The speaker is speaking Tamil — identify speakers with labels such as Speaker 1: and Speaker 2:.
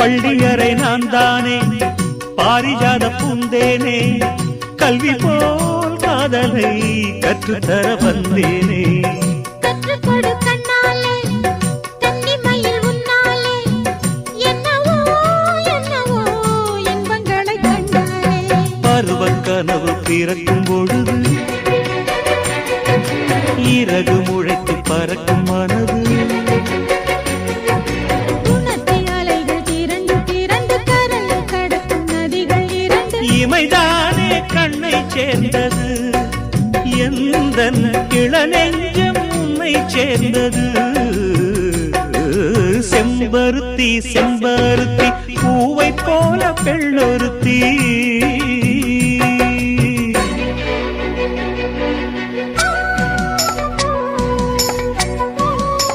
Speaker 1: பள்ளியறை நான் தானே பாரிஜாத பூந்தேனே கல்வி போல் காதலை கற்றுத்தர வந்தேனே
Speaker 2: கற்றுக்கொடு கண்ணாலே கன்னிமயில் உன்னாலே என்னவோ என்னவோ இன்பங்களை கண்டாலே
Speaker 1: பருவக் கனவு பிறக்கும் பொழுது இறகு முளைத்து பறக்கும் மனது இமைதானே கண்ணை சேர்ந்தது எந்தன் இளநெஞ்சம் உன்னை சேர்ந்தது செம்பருத்தி செம்பருத்தி பூவை போல பெண்ணொருத்தி